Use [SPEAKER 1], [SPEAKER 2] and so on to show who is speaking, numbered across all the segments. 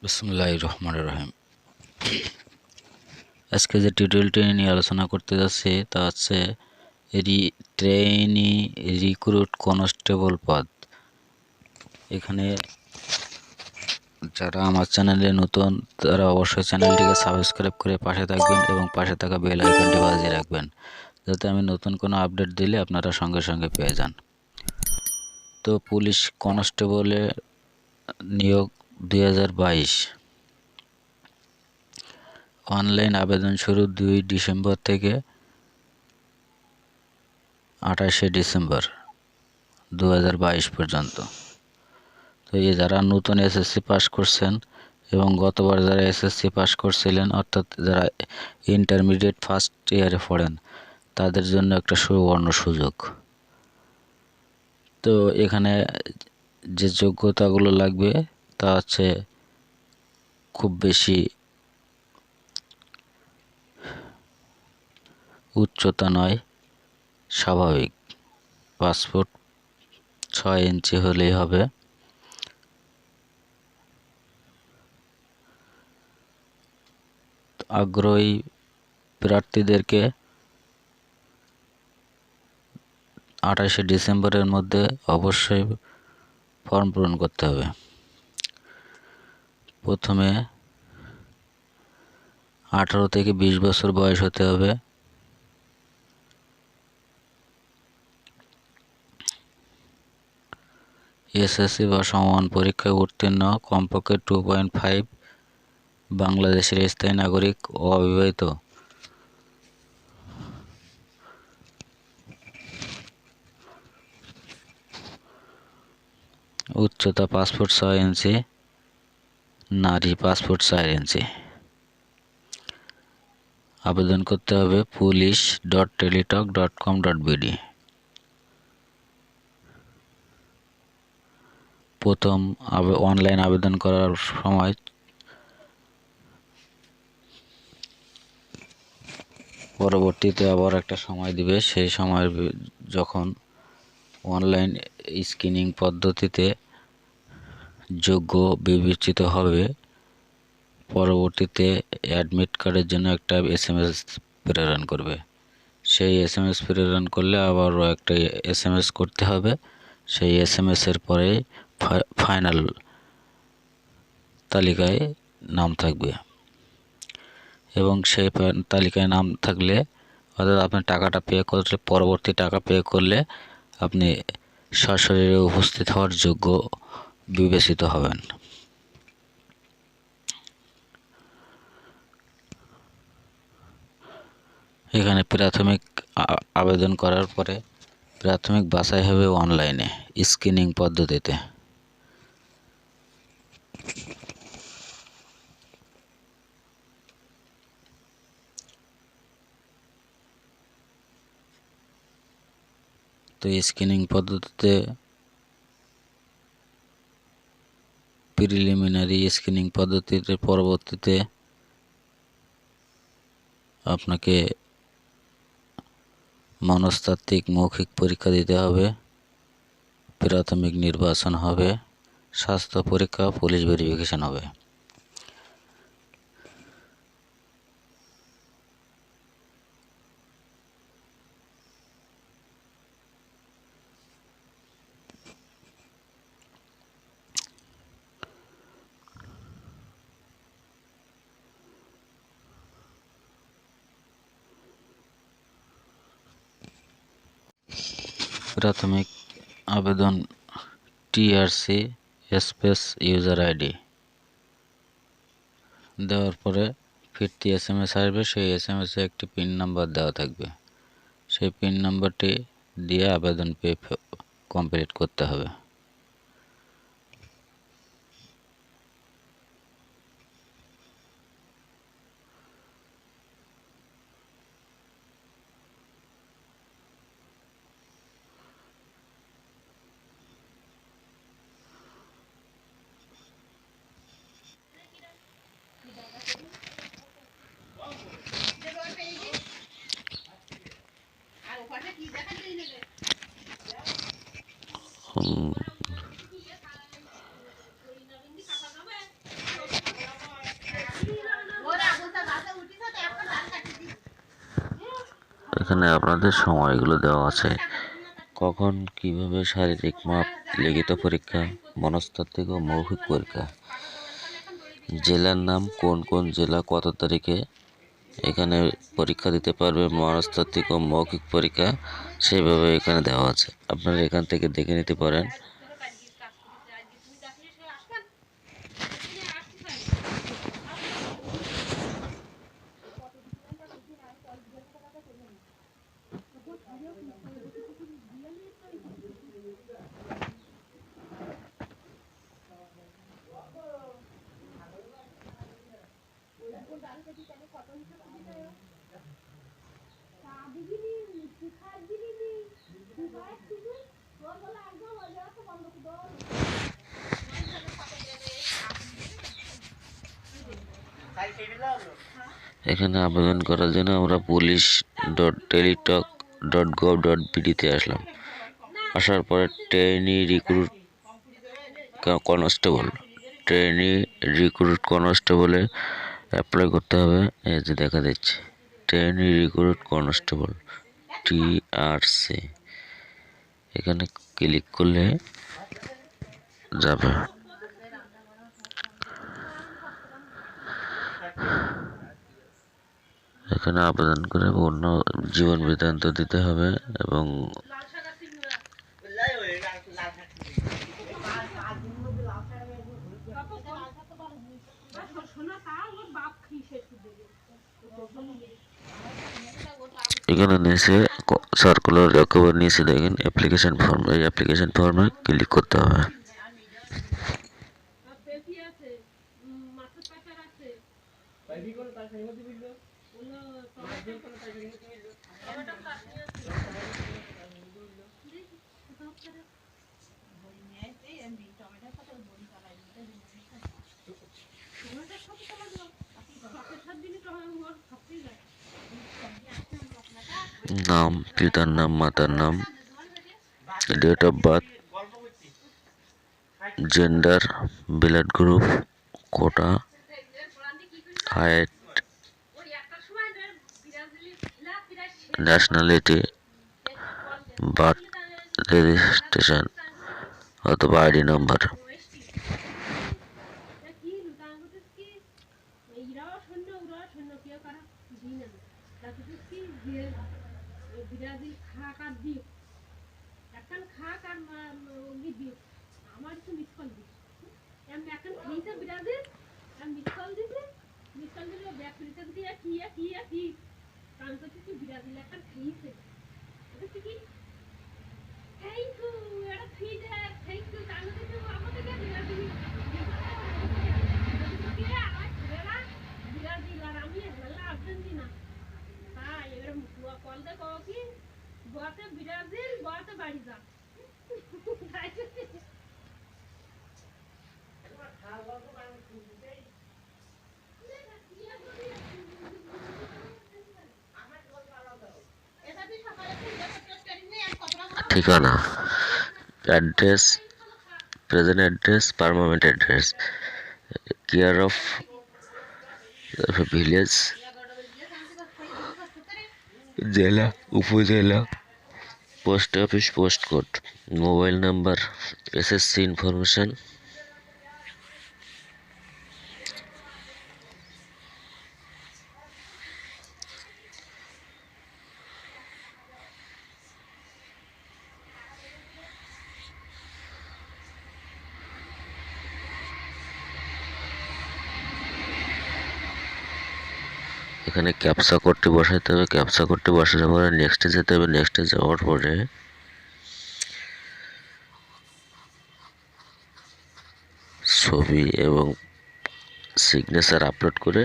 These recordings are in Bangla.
[SPEAKER 1] বিসমিল্লাহির রহমানির রহিম। আজকে যে টিউটোরিয়ালটি নিয়ে আলোচনা করতে যাচ্ছি তা হচ্ছে ট্রেইনি রিক্রুট কনস্টেবল পদ। এখানে যারা আমার চ্যানেলে নতুন তারা অবশ্যই চ্যানেলটিকে সাবস্ক্রাইব করে পাশে থাকবেন এবং পাশে থাকা বেল আইকনটি বাজিয়ে রাখবেন, যাতে আমি নতুন কোনো আপডেট দিলে আপনারা সঙ্গে সঙ্গে পেয়ে যান। তো পুলিশ কনস্টেবলে নিয়োগ 2022 অনলাইন আবেদন শুরু 2 ডিসেম্বর থেকে 28শে ডিসেম্বর 2022 পর্যন্ত। তো এই যারা নতুন এসএসসি পাস করছেন এবং গতবার যারা এসএসসি পাস করছিলেন, অর্থাৎ যারা ইন্টারমিডিয়েট ফার্স্ট ইয়ারে পড়েন, তাদের জন্য একটা সুবর্ণ সুযোগ। তো এখানে যে যোগ্যতাগুলো লাগবে তা হচ্ছে খুব বেশি উচ্চতা নয়, স্বাভাবিক। পাসপোর্ট 6 ইঞ্চি হলেই হবে। আগ্রহী প্রার্থীদেরকে 28শে ডিসেম্বরের মধ্যে অবশ্যই ফর্ম পূরণ করতে হবে। প্রথমে 18 থেকে 20 বছর বয়স হতে হবে। এসএসসি বা সমমান পরীক্ষায় উত্তীর্ণ, কমপক্ষে 2.5 বাংলাদেশের স্থায়ী নাগরিক ও অবিবাহিত। উচ্চতা পাসপোর্ট 6 ইঞ্চি, নারী পাসপোর্ট 4 ইঞ্চি। আবেদন করতে হবে police.teletalk.com.bd। প্রথম অনলাইন আবেদন করার সময় পরবর্তীতে আবার একটা সময় দিবে। সেই সময় যখন অনলাইন স্ক্রিনিং পদ্ধতিতে যোগ্য বিবেচিত হবে, পরবর্তীতে অ্যাডমিট কার্ডের জন্য একটা এসএমএস প্রেরণ করবে। সেই এসএমএস প্রেরণ করলে আবারও একটা এসএমএস করতে হবে। সেই এসএমএসের পরে ফাইনাল তালিকায় নাম থাকবে এবং সেই তালিকায় নাম থাকলে, অর্থাৎ আপনি টাকাটা পে করলে, পরবর্তী টাকা পে করলে আপনি সশরীরে উপস্থিত হওয়ার যোগ্য বিবেচিত হবেন। এখানে প্রাথমিক আবেদন করার পরে প্রাথমিক বাছাই হবে অনলাইনে স্ক্রিনিং পদ্ধতিতে। তো স্ক্রিনিং পদ্ধতিতে প্রিলিমিনারি স্ক্রিনিং পদ্ধতিতে পরবর্তীতে আপনাকে মনস্তাত্ত্বিক মৌখিক পরীক্ষা দিতে হবে, প্রাথমিক নির্বাচন হবে, স্বাস্থ্য পরীক্ষা, পুলিশ ভেরিফিকেশন হবে। প্রাথমিক আবেদন টিআরসি স্পেস ইউজার আইডি দেওয়ার পরে ফিরতি এসএমএস আসবে। সেই এসএমএসে একটি পিন নাম্বার দেওয়া থাকবে। সেই পিন নাম্বারটি দিয়ে আবেদন কমপ্লিট করতে হবে। এখানে আপনাদের সময়গুলো দেওয়া আছে, কখন কিভাবে শারীরিক মাপ, লিখিত পরীক্ষা, মনস্তাত্ত্বিক ও মৌখিক পরীক্ষা, জেলার নাম, কোন কোন জেলা কত তারিখে এখানে পরীক্ষা দিতে পারবে, মনস্তাত্ত্বিক ও মৌখিক পরীক্ষা সেভাবে এখানে দেওয়া আছে। আপনারা এখান থেকে দেখে নিতে পারেন। এখানে আবেদন করার জন্য আমরা police.teletalk.gov.bd আসলাম। আসার পরে ট্রেনি কনস্টেবলে অ্যাপ্লাই করতে হবে। এই যে দেখা দিচ্ছে ট্রেনি রিক্রুট কনস্টেবল TRC, এখানে ক্লিক করলে যাবে। এখানে আবেদন করে পূর্ণ জীবন বৃত্তান্ত দিতে হবে এবং এখানে নিচে সার্কুলার একেবারে নিচে দেখেন অ্যাপ্লিকেশন ফর্ম, এই অ্যাপ্লিকেশন ফর্মে ক্লিক করতে হবে। নাম, পিতার নাম, মাতার নাম, date of birth, gender, blood group, quota, height, nationality, birth registration অথবা আইডি নাম্বার। ঠিকানা, address, present address, permanent address, care of village, জেলা, উপজেলা, post office, post code, mobile number, SSC information. এখানে ক্যাপচা কোডটি বসাতে হবে। ক্যাপচা কোডটি বসানোর পরে নেক্সটে যেতে হবে। নেক্সটে যাওয়ার পরে ছবি এবং সিগনেচার আপলোড করে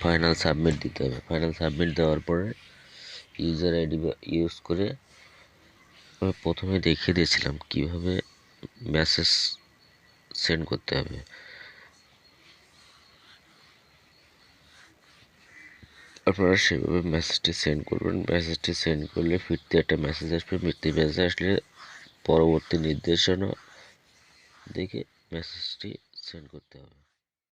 [SPEAKER 1] ফাইনাল সাবমিট দিতে হবে। ফাইনাল সাবমিট দেওয়ার পরে ইউজার আইডি ইউজ করে আমি প্রথমে দেখিয়ে দিয়েছিলাম কিভাবে মেসেজ সেন্ড করতে হবে। আপনারা সেভাবে মেসেজটি সেন্ড করবেন। মেসেজটি সেন্ড করলে ফিরতি একটা মেসেজ আসবে। ফিরতি মেসেজ আসলে পরবর্তী নির্দেশনা দেখে মেসেজটি সেন্ড করতে হবে।